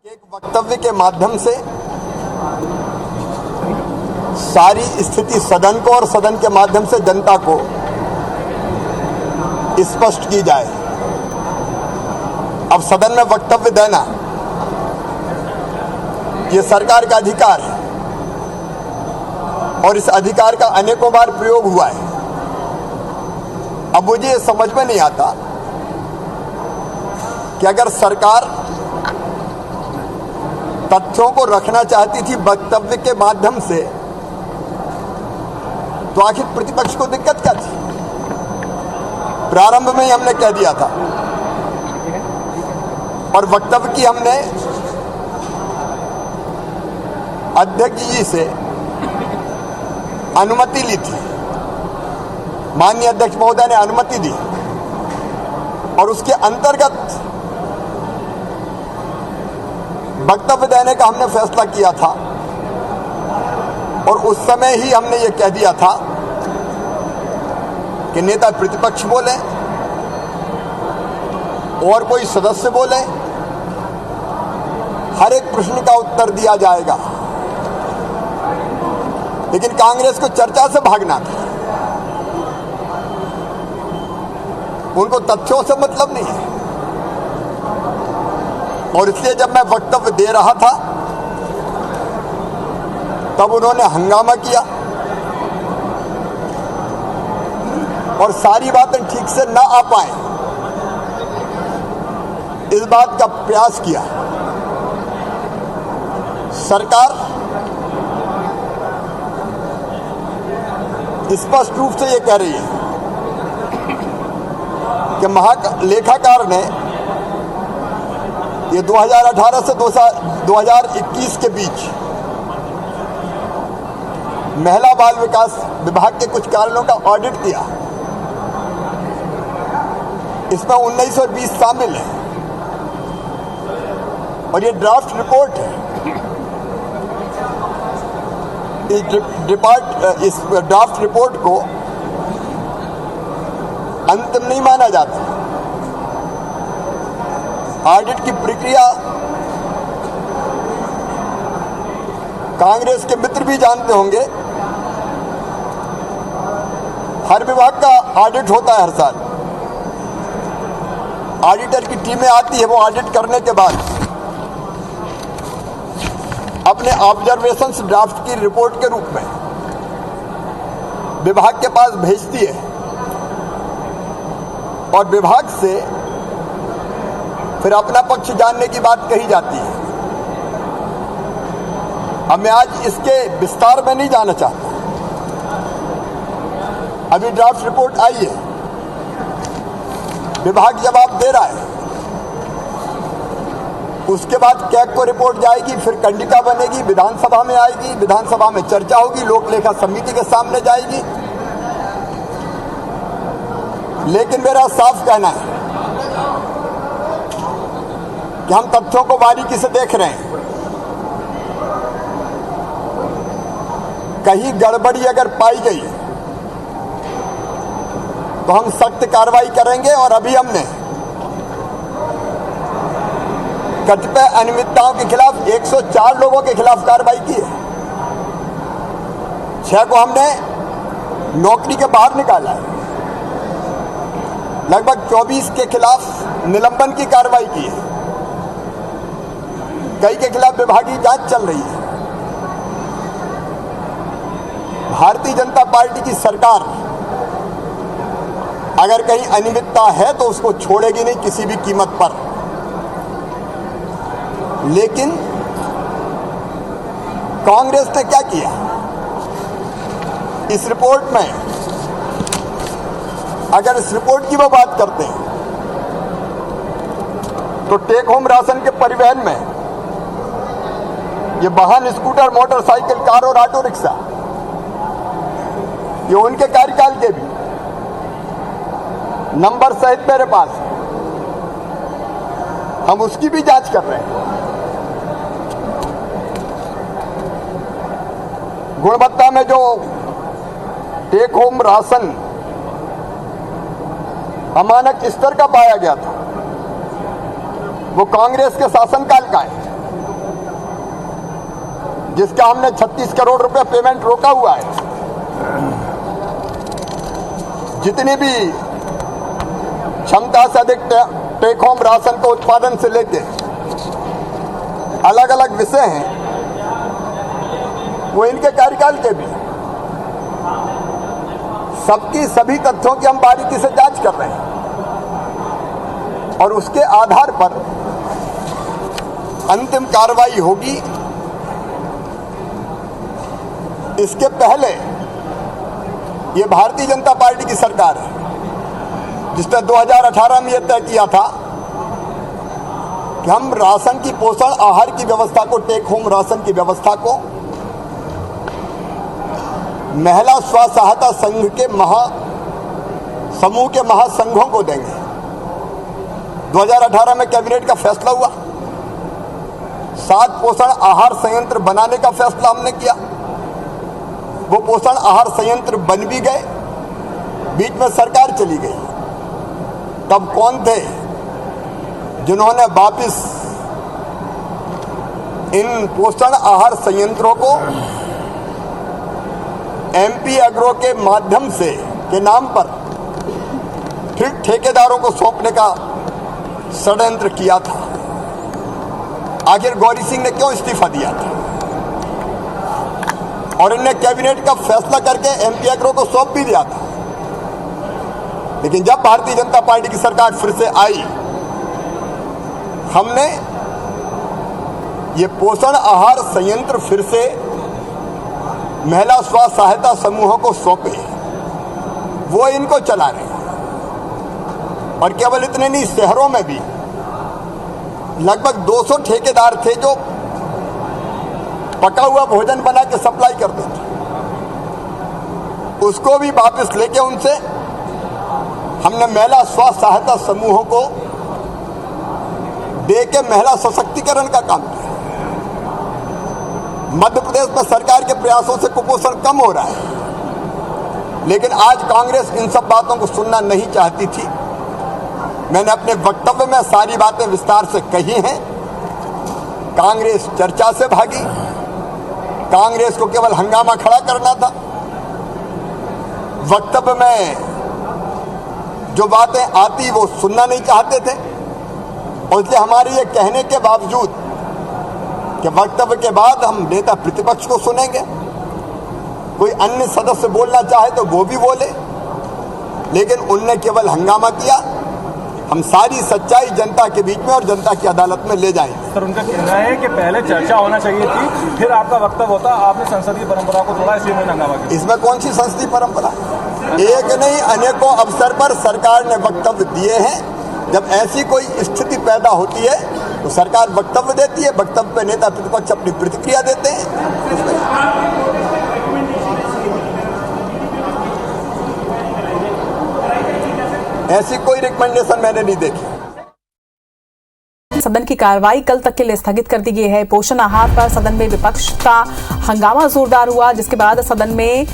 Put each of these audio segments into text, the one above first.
एक वक्तव्य के माध्यम से सारी स्थिति सदन को और सदन के माध्यम से जनता को स्पष्ट की जाए। अब सदन में वक्तव्य देना ये सरकार का अधिकार है और इस अधिकार का अनेकों बार प्रयोग हुआ है। अब मुझे ये समझ में नहीं आता कि अगर सरकार तथ्यों को रखना चाहती थी वक्तव्य के माध्यम से, तो आखिर प्रतिपक्ष को दिक्कत क्या थी? प्रारंभ में ही हमने कह दिया था और वक्तव्य की हमने अध्यक्ष जी से अनुमति ली थी। माननीय अध्यक्ष महोदय ने अनुमति दी और उसके अंतर्गत वक्तव्य देने का हमने फैसला किया था और उस समय ही हमने ये कह दिया था कि नेता प्रतिपक्ष बोले और कोई सदस्य बोले, हर एक प्रश्न का उत्तर दिया जाएगा। लेकिन कांग्रेस को चर्चा से भागना था, उनको तथ्यों से मतलब नहीं है। और इसलिए जब मैं वक्तव्य दे रहा था तब उन्होंने हंगामा किया और सारी बातें ठीक से न आ पाए इस बात का प्रयास किया। सरकार स्पष्ट रूप से ये कह रही है कि लेखाकार ने ये 2018 से 2021 के बीच महिला बाल विकास विभाग के कुछ कारणों का ऑडिट किया। इसमें 19 और 20 शामिल है और ये ड्राफ्ट रिपोर्ट है। इस ड्राफ्ट रिपोर्ट को अंतिम नहीं माना जाता। ऑडिट की प्रक्रिया कांग्रेस के मित्र भी जानते होंगे। हर विभाग का ऑडिट होता है हर साल। ऑडिटर की टीमें आती है, वो ऑडिट करने के बाद अपने ऑब्जर्वेशंस ड्राफ्ट की रिपोर्ट के रूप में विभाग के पास भेजती है और विभाग से फिर अपना पक्ष जानने की बात कही जाती है। अब मैं आज इसके विस्तार में नहीं जाना चाहता। अभी ड्राफ्ट रिपोर्ट आई है, विभाग जवाब दे रहा है, उसके बाद कैग को रिपोर्ट जाएगी, फिर कंडिका बनेगी, विधानसभा में आएगी, विधानसभा में चर्चा होगी, लोक लेखा समिति के सामने जाएगी। लेकिन मेरा साफ कहना है कि हम तथ्यों को बारीकी से देख रहे हैं। कहीं गड़बड़ी अगर पाई गई तो हम सख्त कार्रवाई करेंगे और अभी हमने कतिपय अनियमितताओं के खिलाफ 104 लोगों के खिलाफ कार्रवाई की है। 6 को हमने नौकरी के बाहर निकाला है। लगभग 24 के खिलाफ निलंबन की कार्रवाई की है। कई के खिलाफ विभागीय जांच चल रही है। भारतीय जनता पार्टी की सरकार अगर कहीं अनियमितता है तो उसको छोड़ेगी नहीं किसी भी कीमत पर। लेकिन कांग्रेस ने क्या किया? इस रिपोर्ट में अगर इस रिपोर्ट की वो बात करते हैं तो टेक होम राशन के परिवहन में ये वाहन, स्कूटर, मोटरसाइकिल, कार और ऑटो रिक्शा, ये उनके कार्यकाल के भी नंबर सहित मेरे पास, हम उसकी भी जांच कर रहे हैं। गुणवत्ता में जो टेक होम राशन अमानक स्तर का पाया गया था वो कांग्रेस के शासनकाल का है। जिसका हमने 36 करोड़ रुपए पेमेंट रोका हुआ है। जितनी भी क्षमता से अधिक टेक होम राशन को उत्पादन से लेके अलग अलग विषय हैं, वो इनके कार्यकाल के भी सबकी सभी तथ्यों की हम बारीकी से जांच कर रहे हैं और उसके आधार पर अंतिम कार्रवाई होगी। इसके पहले ये भारतीय जनता पार्टी की सरकार है जिसने 2018 में यह तय किया था कि हम राशन की पोषण आहार की व्यवस्था को, टेक होम राशन की व्यवस्था को महिला स्व सहायता संघ के समूह के महासंघों को देंगे। 2018 में कैबिनेट का फैसला हुआ, 7 पोषण आहार संयंत्र बनाने का फैसला हमने किया। वो पोषण आहार संयंत्र बन भी गए, बीच में सरकार चली गई। तब कौन थे जिन्होंने वापिस इन पोषण आहार संयंत्रों को एमपी एग्रो के माध्यम से के नाम पर फिर ठेकेदारों को सौंपने का षड्यंत्र किया था? आखिर गौरी सिंह ने क्यों इस्तीफा दिया था? और इनने कैबिनेट का फैसला करके एमपी एग्रो को सौंप भी दिया था। लेकिन जब भारतीय जनता पार्टी की सरकार फिर से आई, हमने ये पोषण आहार संयंत्र फिर से महिला स्व सहायता समूहों को सौंपे, वो इनको चला रहे हैं। और केवल इतने नहीं, शहरों में भी लगभग 200 ठेकेदार थे जो पका हुआ भोजन बना के सप्लाई करते थे। उसको भी वापस लेके उनसे हमने महिला स्व सहायता समूहों को दे के महिला सशक्तिकरण का काम किया। मध्य प्रदेश में सरकार के प्रयासों से कुपोषण कम हो रहा है, लेकिन आज कांग्रेस इन सब बातों को सुनना नहीं चाहती थी। मैंने अपने वक्तव्य में सारी बातें विस्तार से कही हैं। कांग्रेस चर्चा से भागी, कांग्रेस को केवल हंगामा खड़ा करना था। वक्तव्य में जो बातें आती वो सुनना नहीं चाहते थे, और इसलिए हमारे ये कहने के बावजूद कि वक्तव्य के बाद हम नेता प्रतिपक्ष को सुनेंगे, कोई अन्य सदस्य बोलना चाहे तो वो भी बोले, लेकिन उनने केवल हंगामा किया। हम सारी सच्चाई जनता के बीच में और जनता की अदालत में ले जाएंगे। सर, उनका कहना है कि पहले चर्चा होना चाहिए थी, फिर आपका वक्तव्य होता। आपने संसदीय परंपरा को तोड़ा, इसलिए उन्होंने हंगामा किया। इसमें कौन सी संसदीय परंपरा? एक नहीं, अनेकों अवसर पर सरकार ने वक्तव्य दिए हैं। जब ऐसी कोई स्थिति पैदा होती है तो सरकार वक्तव्य देती है, वक्तव्य पे नेता प्रतिपक्ष अपनी प्रतिक्रिया देते हैं। ऐसी कोई रिकमेंडेशन मैंने नहीं देखी। सदन की कार्रवाई कल तक के लिए स्थगित कर दी गई है। पोषण आहार पर सदन में विपक्ष का हंगामा जोरदार हुआ, जिसके बाद सदन में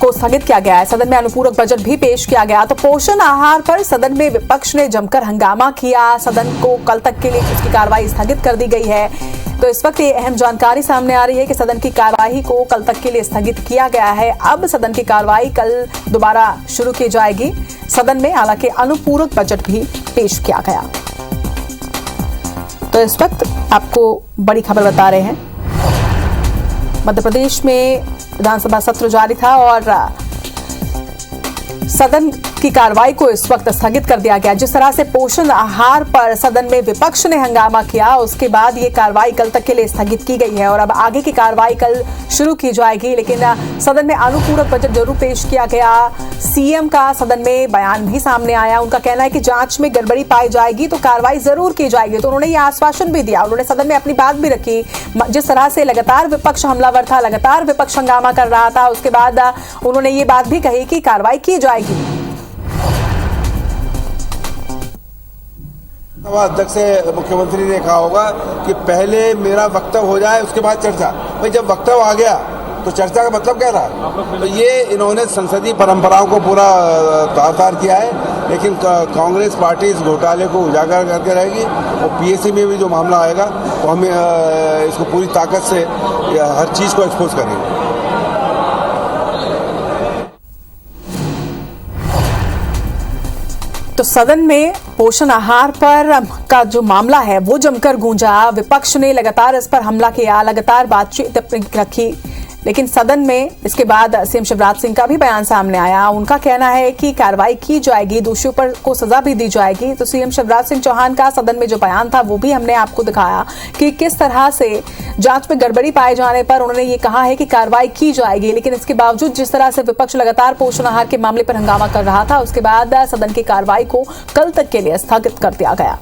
को स्थगित किया गया है। सदन में अनुपूरक बजट भी पेश किया गया। तो पोषण आहार पर सदन में विपक्ष ने जमकर हंगामा किया। सदन को कल तक के लिए उसकी कार्रवाई स्थगित कर दी गई है। तो इस वक्त ये अहम जानकारी सामने आ रही है कि सदन की कार्रवाई को कल तक के लिए स्थगित किया गया है। अब सदन की कार्रवाई कल दोबारा शुरू की जाएगी। सदन में हालांकि अनुपूरक बजट भी पेश किया गया। तो इस वक्त आपको बड़ी खबर बता रहे हैं। मध्य प्रदेश में विधानसभा सत्र जारी था और सदन की कार्रवाई को इस वक्त स्थगित कर दिया गया। जिस तरह से पोषण आहार पर सदन में विपक्ष ने हंगामा किया, उसके बाद ये कार्रवाई कल तक के लिए स्थगित की गई है और अब आगे की कार्रवाई कल शुरू की जाएगी। लेकिन सदन में अनुपूरक बजट जरूर पेश किया गया। सीएम का सदन में बयान भी सामने आया। उनका कहना है कि जांच में गड़बड़ी पाई जाएगी तो कार्रवाई जरूर की जाएगी। तो उन्होंने ये आश्वासन भी दिया। उन्होंने सदन में अपनी बात भी रखी। जिस तरह से लगातार विपक्ष हमलावर था, लगातार विपक्ष हंगामा कर रहा था, उसके बाद उन्होंने ये बात भी कही कि कार्रवाई की जाएगी। अध्यक्ष से मुख्यमंत्री ने कहा होगा कि पहले मेरा वक्तव्य हो जाए, उसके बाद चर्चा। भाई, जब वक्तव्य आ गया तो चर्चा का मतलब क्या था? तो ये इन्होंने संसदीय परंपराओं को पूरा तार-तार किया है। लेकिन कांग्रेस पार्टी इस घोटाले को उजागर करके रहेगी और पीएससी में भी जो मामला आएगा तो हम इसको पूरी ताकत से हर चीज़ को एक्सपोज करेंगे। तो सदन में पोषण आहार पर का जो मामला है वो जमकर गूंजा। विपक्ष ने लगातार इस पर हमला किया, लगातार बातचीत रखी, लेकिन सदन में इसके बाद सीएम शिवराज सिंह का भी बयान सामने आया। उनका कहना है कि कार्रवाई की जाएगी, दोषियों पर को सजा भी दी जाएगी। तो सीएम शिवराज सिंह चौहान का सदन में जो बयान था वो भी हमने आपको दिखाया कि किस तरह से जांच में गड़बड़ी पाए जाने पर उन्होंने ये कहा है कि कार्रवाई की जाएगी। लेकिन इसके बावजूद जिस तरह से विपक्ष लगातार पोषण आहार के मामले पर हंगामा कर रहा था, उसके बाद सदन की कार्रवाई को कल तक के लिए स्थगित कर दिया गया।